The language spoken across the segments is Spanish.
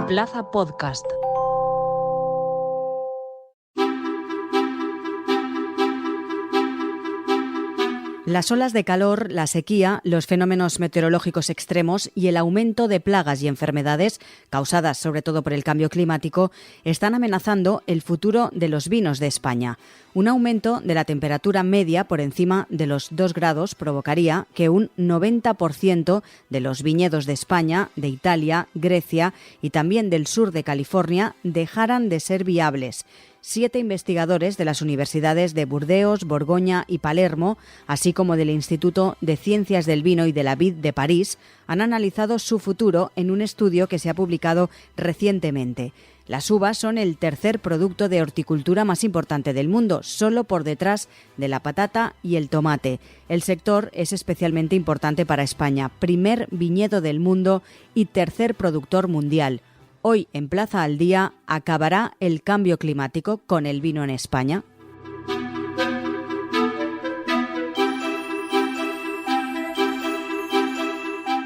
Plaza Podcast. Las olas de calor, la sequía, los fenómenos meteorológicos extremos y el aumento de plagas y enfermedades, causadas sobre todo por el cambio climático, están amenazando el futuro de los vinos de España. Un aumento de la temperatura media por encima de los 2 grados provocaría que un 90% de los viñedos de España, de Italia, Grecia y también del sur de California dejaran de ser viables. 7 investigadores de las universidades de Burdeos, Borgoña y Palermo, así como del Instituto de Ciencias del Vino y de la Vid de París, han analizado su futuro en un estudio que se ha publicado recientemente. Las uvas son el tercer producto de horticultura más importante del mundo, solo por detrás de la patata y el tomate. El sector es especialmente importante para España, primer viñedo del mundo y tercer productor mundial. Hoy en Plaza al Día, ¿acabará el cambio climático con el vino en España?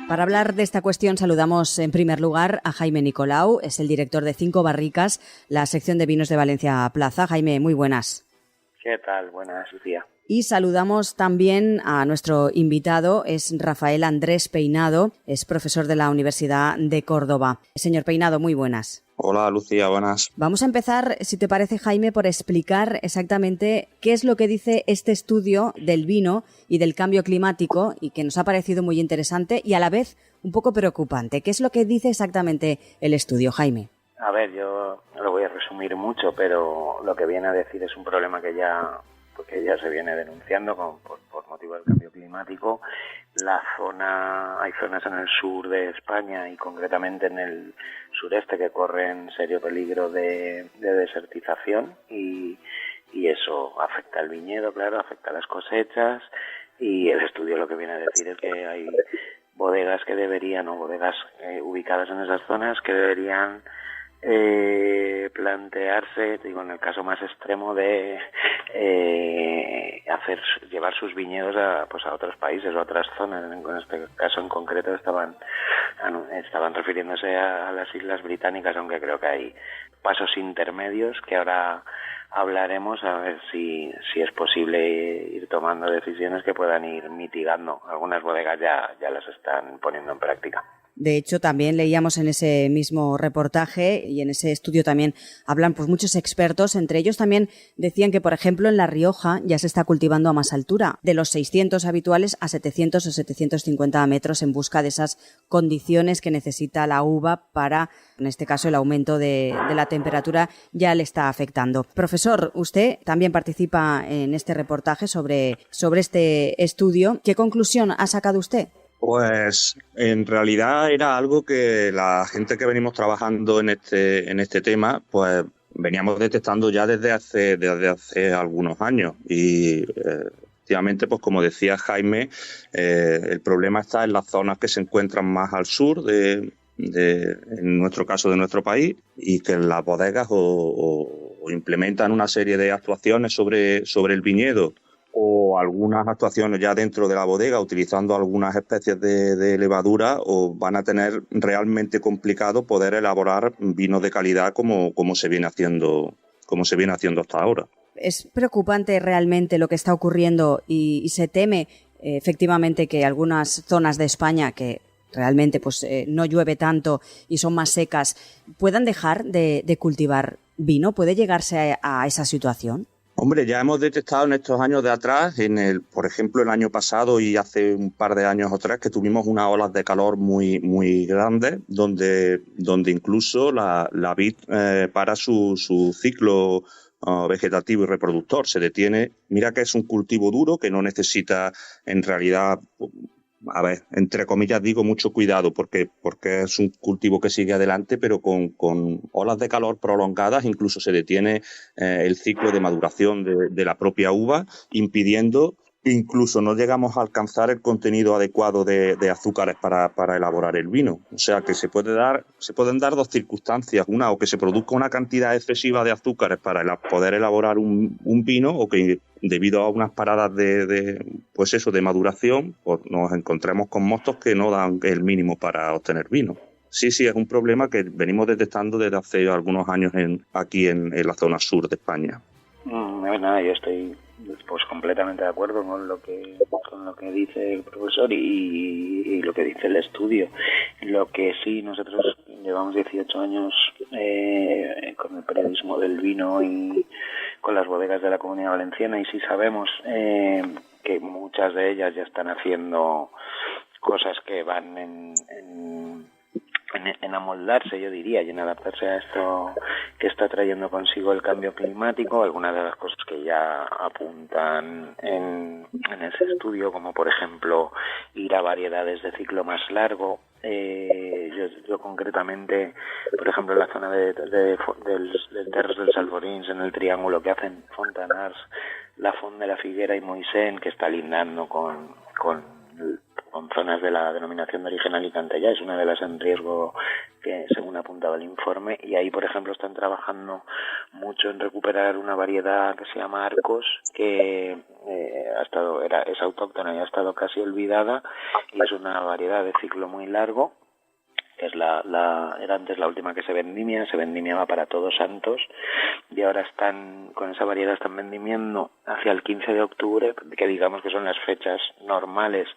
Para hablar de esta cuestión saludamos en primer lugar a Jaime Nicolau, es el director de Cinco Barricas, la sección de vinos de Valencia Plaza. Jaime, muy buenas. ¿Qué tal? Buenas, Lucía. Y saludamos también a nuestro invitado, es Rafael Andrés Peinado, es profesor de la Universidad de Córdoba. Señor Peinado, muy buenas. Hola, Lucía, buenas. Vamos a empezar, si te parece, Jaime, por explicar exactamente qué es lo que dice este estudio del vino y del cambio climático y que nos ha parecido muy interesante y a la vez un poco preocupante. ¿Qué es lo que dice exactamente el estudio, Jaime? A ver, yo no lo voy a resumir mucho, pero lo que viene a decir es un problema que ya se viene denunciando por motivo del cambio climático. Hay zonas en el sur de España y concretamente en el sureste que corren serio peligro de desertización y eso afecta al viñedo, claro, afecta a las cosechas, y el estudio lo que viene a decir es que hay bodegas ubicadas en esas zonas que deberían plantearse, digo, en el caso más extremo de llevar sus viñedos a otros países o a otras zonas. En este caso en concreto estaban refiriéndose a las Islas Británicas, aunque creo que hay pasos intermedios que ahora hablaremos a ver si es posible ir tomando decisiones que puedan ir mitigando. Algunas bodegas ya las están poniendo en práctica. De hecho, también leíamos en ese mismo reportaje y en ese estudio también hablan pues muchos expertos. Entre ellos también decían que, por ejemplo, en La Rioja ya se está cultivando a más altura, de los 600 habituales a 700 o 750 metros, en busca de esas condiciones que necesita la uva para, en este caso, el aumento de la temperatura ya le está afectando. Profesor, usted también participa en este reportaje sobre este estudio. ¿Qué conclusión ha sacado usted? Pues en realidad era algo que la gente que venimos trabajando en este tema, pues veníamos detectando ya desde hace algunos años y efectivamente, pues como decía Jaime, el problema está en las zonas que se encuentran más al sur en nuestro caso de nuestro país, y que las bodegas o implementan una serie de actuaciones sobre el viñedo o algunas actuaciones ya dentro de la bodega utilizando algunas especies de levadura, o van a tener realmente complicado poder elaborar vinos de calidad como se viene haciendo hasta ahora. Es preocupante realmente lo que está ocurriendo y se teme efectivamente que algunas zonas de España que realmente pues no llueve tanto y son más secas puedan dejar de cultivar vino. ¿Puede llegarse a esa situación? Hombre, ya hemos detectado en estos años de atrás, por ejemplo, el año pasado y hace un par de años o tres, que tuvimos unas olas de calor muy, muy grandes, donde incluso la vid para su ciclo vegetativo y reproductor. Se detiene. Mira que es un cultivo duro que no necesita, en realidad, a ver, entre comillas digo, mucho cuidado porque es un cultivo que sigue adelante, pero con olas de calor prolongadas incluso se detiene el ciclo de maduración de la propia uva, impidiendo incluso no llegamos a alcanzar el contenido adecuado de azúcares para elaborar el vino. O sea que se pueden dar dos circunstancias: una, o que se produzca una cantidad excesiva de azúcares para poder elaborar un vino, o que debido a unas paradas de maduración, pues nos encontremos con mostos que no dan el mínimo para obtener vino. Sí, es un problema que venimos detectando desde hace algunos años aquí en la zona sur de España. Nada, yo estoy pues completamente de acuerdo con lo que dice el profesor y lo que dice el estudio. Lo que sí, nosotros llevamos 18 años con el periodismo del vino y con las bodegas de la Comunidad Valenciana, y sí sabemos que muchas de ellas ya están haciendo cosas que van en amoldarse, yo diría, y en adaptarse a esto que está trayendo consigo el cambio climático. Algunas de las cosas que ya apuntan en ese estudio, como por ejemplo ir a variedades de ciclo más largo. Yo concretamente, por ejemplo, en la zona del Terres dels Alforins, en el Triángulo, que hacen Fontanars, la Font de la Figuera y Moixent, que está lindando con zonas de la denominación de origen Alicante, ya es una de las en riesgo que según apuntaba el informe, y ahí por ejemplo están trabajando mucho en recuperar una variedad que se llama Arcos, que es autóctona y ha estado casi olvidada, y es una variedad de ciclo muy largo, que es era antes la última que se vendimiaba para Todos Santos, y ahora con esa variedad están vendimiando hacia el 15 de octubre, que digamos que son las fechas normales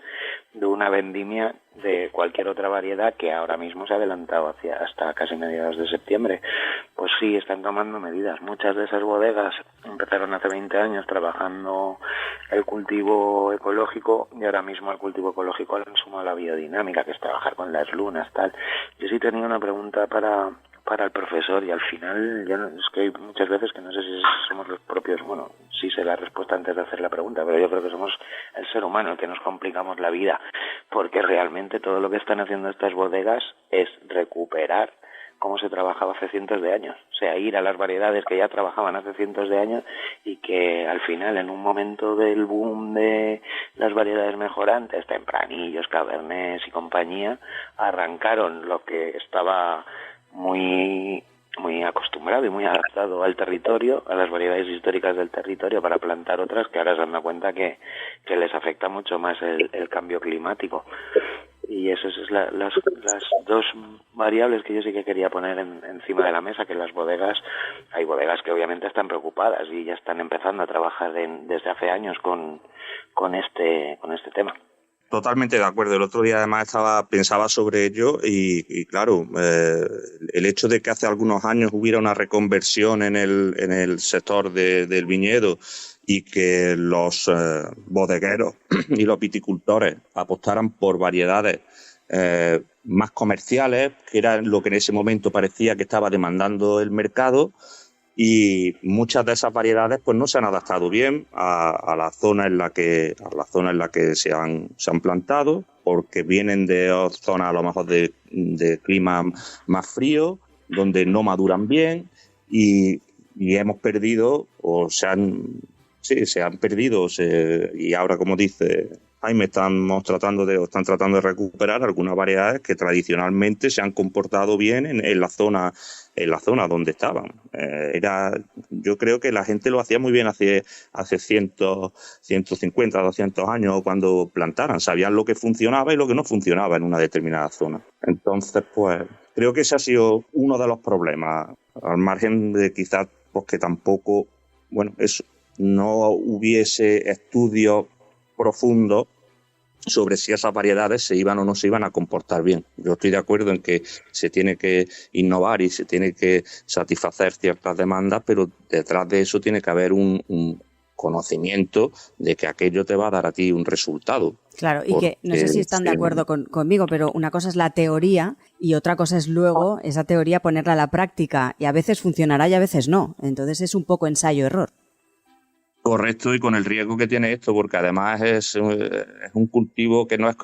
de una vendimia de cualquier otra variedad, que ahora mismo se ha adelantado hasta casi mediados de septiembre. Pues sí, están tomando medidas. Muchas de esas bodegas empezaron hace 20 años trabajando el cultivo ecológico, y ahora mismo al cultivo ecológico le han sumado la biodinámica, que es trabajar con las lunas, tal. Yo sí tenía una pregunta para el profesor, y al final es que hay muchas veces que no sé si somos los propios, bueno, sí sé la respuesta antes de hacer la pregunta, pero yo creo que somos el ser humano el que nos complicamos la vida, porque realmente todo lo que están haciendo estas bodegas es recuperar cómo se trabajaba hace cientos de años, o sea, ir a las variedades que ya trabajaban hace cientos de años, y que al final, en un momento del boom de las variedades mejorantes, tempranillos, cabernés y compañía, arrancaron lo que estaba muy acostumbrado y muy adaptado al territorio, a las variedades históricas del territorio, para plantar otras que ahora se han dado cuenta que les afecta mucho más el cambio climático. Y esas es las dos variables que yo sí que quería poner encima de la mesa, que las bodegas, hay bodegas que obviamente están preocupadas y ya están empezando a trabajar desde hace años con este tema. Totalmente de acuerdo. El otro día además pensaba sobre ello y claro, el hecho de que hace algunos años hubiera una reconversión en el sector del viñedo, y que los bodegueros y los viticultores apostaran por variedades más comerciales, que era lo que en ese momento parecía que estaba demandando el mercado, y muchas de esas variedades pues no se han adaptado bien a la zona en la que se han plantado, porque vienen de zonas a lo mejor de clima más frío, donde no maduran bien, y hemos perdido, o se han perdido, y ahora, como dice Jaime, están tratando de recuperar algunas variedades que tradicionalmente se han comportado bien en la zona donde estaban. Yo creo que la gente lo hacía muy bien hace 150, 200 años, cuando plantaran. Sabían lo que funcionaba y lo que no funcionaba en una determinada zona. Entonces, pues, creo que ese ha sido uno de los problemas, al margen de quizás pues que tampoco, bueno, no hubiese estudios profundos sobre si esas variedades se iban o no se iban a comportar bien. Yo estoy de acuerdo en que se tiene que innovar y se tiene que satisfacer ciertas demandas, pero detrás de eso tiene que haber un conocimiento de que aquello te va a dar a ti un resultado. Claro, y que no sé si están de acuerdo conmigo, pero una cosa es la teoría y otra cosa es luego esa teoría ponerla a la práctica, y a veces funcionará y a veces no. Entonces es un poco ensayo-error. Correcto, y con el riesgo que tiene esto, porque además es un cultivo que no es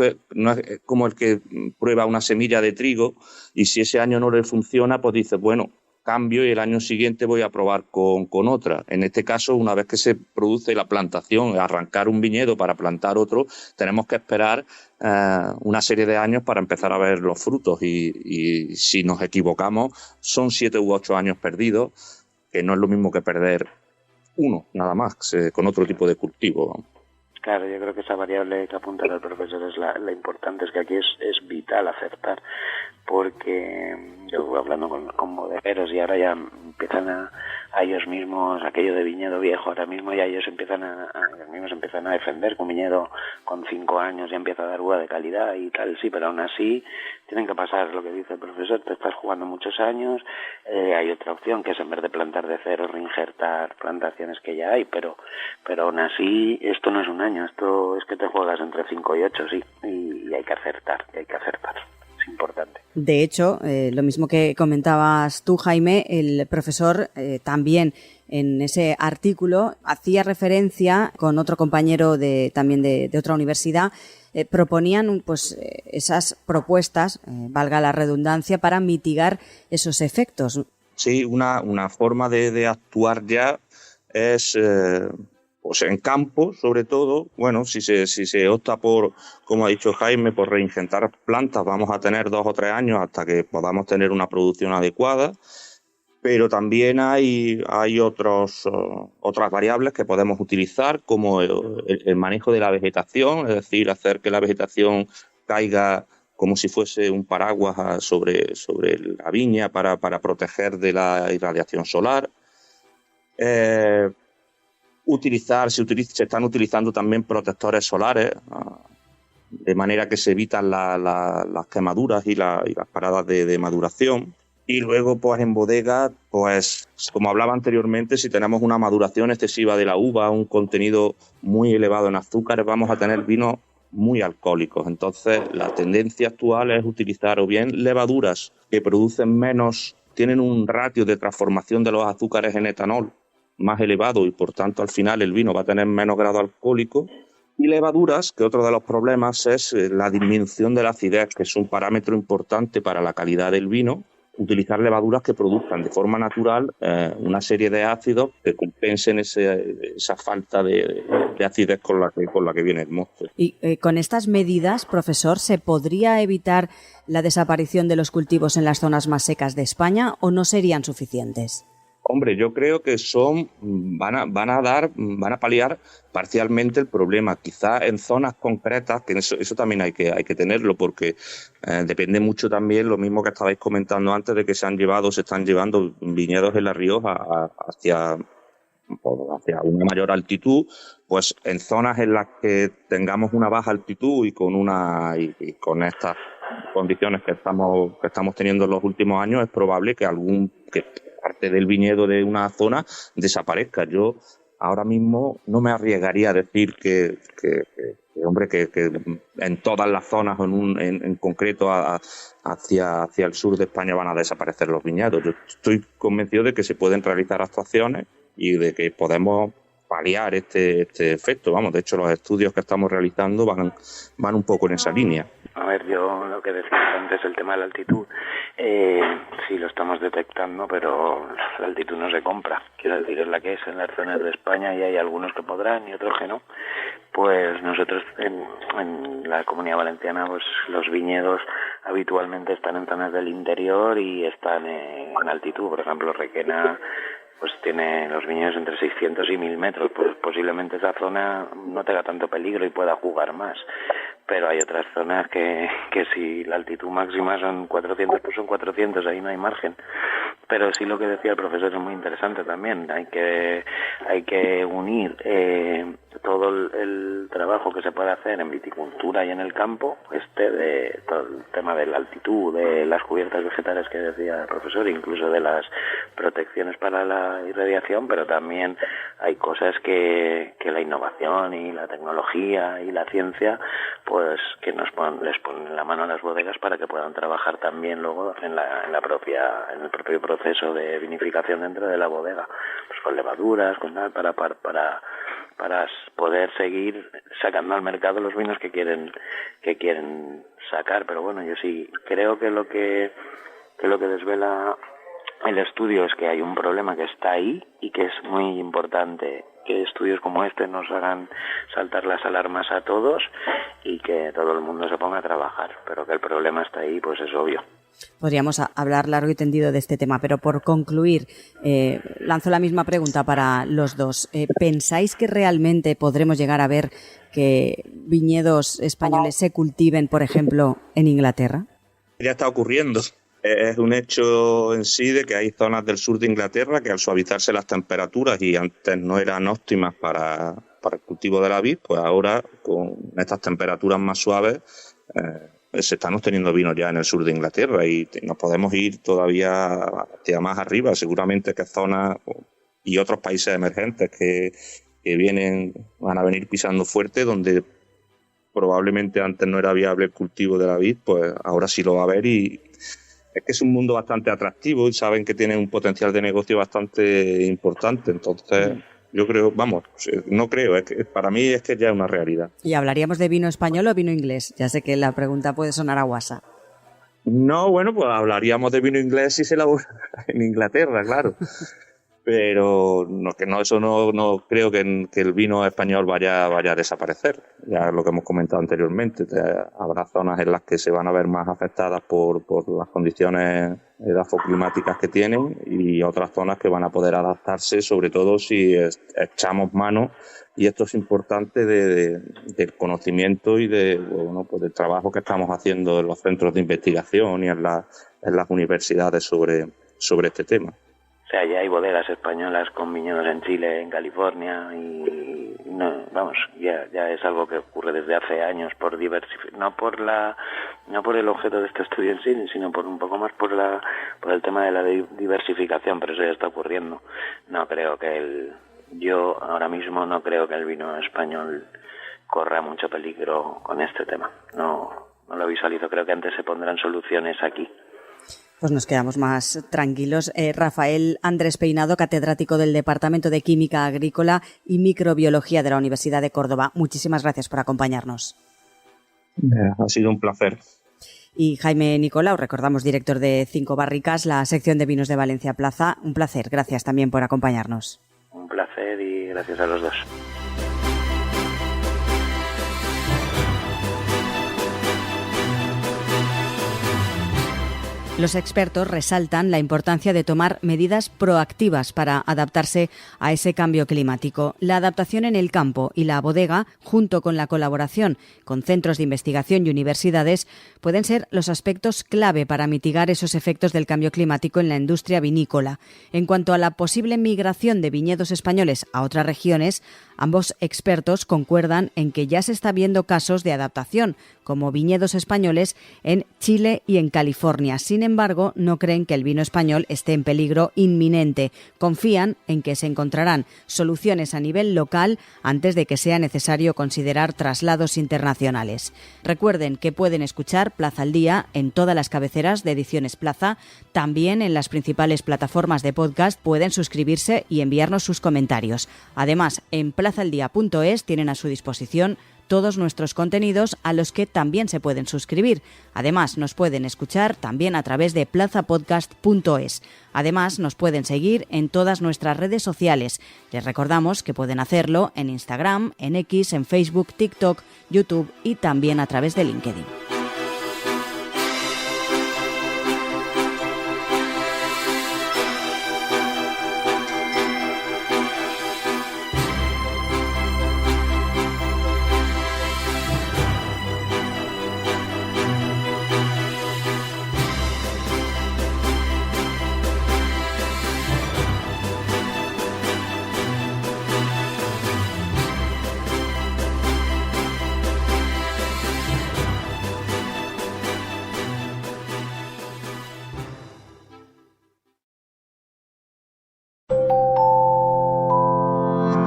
como el que prueba una semilla de trigo, y si ese año no le funciona, pues dice, bueno, cambio y el año siguiente voy a probar con otra. En este caso, una vez que se produce la plantación, arrancar un viñedo para plantar otro, tenemos que esperar una serie de años para empezar a ver los frutos, y si nos equivocamos son 7 u 8 años perdidos, que no es lo mismo que perder uno, nada más, con otro tipo de cultivo. Claro, yo creo que esa variable que apunta el profesor es la importante, es que aquí es vital acertar, porque yo voy hablando con bodegueros y ahora ya empiezan a ellos mismos, aquello de viñedo viejo, ahora mismo ya ellos empiezan a defender que un viñedo con 5 años ya empieza a dar uva de calidad y tal, sí, pero aún así tienen que pasar lo que dice el profesor, te estás jugando muchos años, hay otra opción que es en vez de plantar de cero, reinjertar plantaciones que ya hay, pero aún así esto no es un año, esto es que te juegas entre 5 y 8, sí, y hay que acertar, es importante. De hecho, lo mismo que comentabas tú, Jaime, el profesor también en ese artículo hacía referencia con otro compañero también de otra universidad, proponían pues esas propuestas, valga la redundancia, para mitigar esos efectos. Sí, una forma de actuar ya es... pues en campo, sobre todo, bueno, si se opta por, como ha dicho Jaime, por reinjertar plantas, vamos a tener 2 o 3 años hasta que podamos tener una producción adecuada, pero también hay otras variables que podemos utilizar, como el manejo de la vegetación, es decir, hacer que la vegetación caiga como si fuese un paraguas sobre la viña para proteger de la irradiación solar. Se están utilizando también protectores solares, de manera que se evitan las quemaduras y las paradas de maduración. Y luego, pues en bodega, pues como hablaba anteriormente, si tenemos una maduración excesiva de la uva, un contenido muy elevado en azúcares, vamos a tener vinos muy alcohólicos. Entonces, la tendencia actual es utilizar o bien levaduras que producen menos, tienen un ratio de transformación de los azúcares en etanol más elevado y por tanto al final el vino va a tener menos grado alcohólico, y levaduras, que otro de los problemas es la disminución de la acidez, que es un parámetro importante para la calidad del vino. Utilizar levaduras que produzcan de forma natural una serie de ácidos que compensen esa falta de acidez con la que viene el mosto. Y con estas medidas, profesor, ¿se podría evitar la desaparición de los cultivos en las zonas más secas de España o no serían suficientes? Hombre, yo creo que van a paliar parcialmente el problema. Quizás en zonas concretas, que eso también hay que tenerlo, porque depende mucho también, lo mismo que estabais comentando antes, de que se están llevando viñedos en La Rioja hacia una mayor altitud, pues en zonas en las que tengamos una baja altitud y con estas condiciones que estamos teniendo en los últimos años, es probable que parte del viñedo de una zona desaparezca. Yo ahora mismo no me arriesgaría a decir que en todas las zonas o en concreto hacia el sur de España van a desaparecer los viñedos. Yo estoy convencido de que se pueden realizar actuaciones y de que podemos paliar este efecto. Vamos, de hecho los estudios que estamos realizando van un poco en esa línea. A ver, yo lo que decía antes, el tema de la altitud, sí lo estamos detectando, pero la altitud no se compra. Quiero decir, es la que es en las zonas de España y hay algunos que podrán y otros que no. Pues nosotros en la Comunidad Valenciana, pues los viñedos habitualmente están en zonas del interior y están en altitud. Por ejemplo, Requena pues tiene los viñedos entre 600 y 1000 metros, pues posiblemente esa zona no tenga tanto peligro y pueda jugar más. Pero hay otras zonas que si la altitud máxima son 400, pues son 400, ahí no hay margen. Pero sí, lo que decía el profesor es muy interesante también. Hay que unir todo el trabajo que se puede hacer en viticultura y en el campo, de todo el tema de la altitud, de las cubiertas vegetales que decía el profesor, incluso de las protecciones para la irradiación, pero también hay cosas que la innovación y la tecnología y la ciencia pues que les ponen la mano a las bodegas para que puedan trabajar también luego en el propio proceso de vinificación dentro de la bodega, pues con levaduras, con tal, para poder seguir sacando al mercado los vinos que quieren sacar. Pero bueno, yo sí creo que lo que desvela el estudio es que hay un problema que está ahí y que es muy importante que estudios como este nos hagan saltar las alarmas a todos y que todo el mundo se ponga a trabajar, pero que el problema está ahí, pues es obvio. Podríamos hablar largo y tendido de este tema, pero por concluir, lanzo la misma pregunta para los dos. ¿Pensáis que realmente podremos llegar a ver que viñedos españoles se cultiven, por ejemplo, en Inglaterra? Ya está ocurriendo. Es un hecho en sí de que hay zonas del sur de Inglaterra que al suavizarse las temperaturas y antes no eran óptimas para el cultivo de la vid, pues ahora con estas temperaturas más suaves se están obteniendo vinos ya en el sur de Inglaterra y nos podemos ir todavía hacia más arriba, seguramente que zonas y otros países emergentes que van a venir pisando fuerte, donde probablemente antes no era viable el cultivo de la vid, pues ahora sí lo va a haber y es que es un mundo bastante atractivo y saben que tiene un potencial de negocio bastante importante. Entonces, yo creo, no creo, es que para mí es que ya es una realidad. ¿Y hablaríamos de vino español o vino inglés? Ya sé que la pregunta puede sonar a guasa. No, bueno, pues hablaríamos de vino inglés si se elabora en Inglaterra, claro. Pero eso no creo que el vino español vaya a desaparecer. Ya lo que hemos comentado anteriormente, habrá zonas en las que se van a ver más afectadas por las condiciones edafoclimáticas que tienen y otras zonas que van a poder adaptarse, sobre todo si echamos mano, y esto es importante, del conocimiento y pues del trabajo que estamos haciendo en los centros de investigación y en las universidades sobre este tema. O sea, ya hay bodegas españolas con viñedos en Chile, en California y ya es algo que ocurre desde hace años por no por el objeto de este estudio en sí, sino por un poco más por el tema de la diversificación, pero eso ya está ocurriendo. Yo ahora mismo no creo que el vino español corra mucho peligro con este tema. No lo visualizo, creo que antes se pondrán soluciones aquí. Pues nos quedamos más tranquilos. Rafael Andrés Peinado, catedrático del Departamento de Química Agrícola y Microbiología de la Universidad de Córdoba. Muchísimas gracias por acompañarnos. Ha sido un placer. Y Jaime Nicolau, recordamos, director de Cinco Barricas, la sección de vinos de Valencia Plaza. Un placer. Gracias también por acompañarnos. Un placer y gracias a los dos. Los expertos resaltan la importancia de tomar medidas proactivas para adaptarse a ese cambio climático. La adaptación en el campo y la bodega, junto con la colaboración con centros de investigación y universidades, pueden ser los aspectos clave para mitigar esos efectos del cambio climático en la industria vinícola. En cuanto a la posible migración de viñedos españoles a otras regiones, ambos expertos concuerdan en que ya se está viendo casos de adaptación, como viñedos españoles en Chile y en California. Sin embargo, no creen que el vino español esté en peligro inminente. Confían en que se encontrarán soluciones a nivel local antes de que sea necesario considerar traslados internacionales. Recuerden que pueden escuchar Plaza al Día en todas las cabeceras de Ediciones Plaza. También en las principales plataformas de podcast pueden suscribirse y enviarnos sus comentarios. Además, en plazaldía.es tienen a su disposición todos nuestros contenidos a los que también se pueden suscribir. Además, nos pueden escuchar también a través de plazapodcast.es. Además, nos pueden seguir en todas nuestras redes sociales. Les recordamos que pueden hacerlo en Instagram, en X, en Facebook, TikTok, YouTube y también a través de LinkedIn.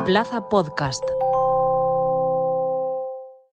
Plaza Podcast.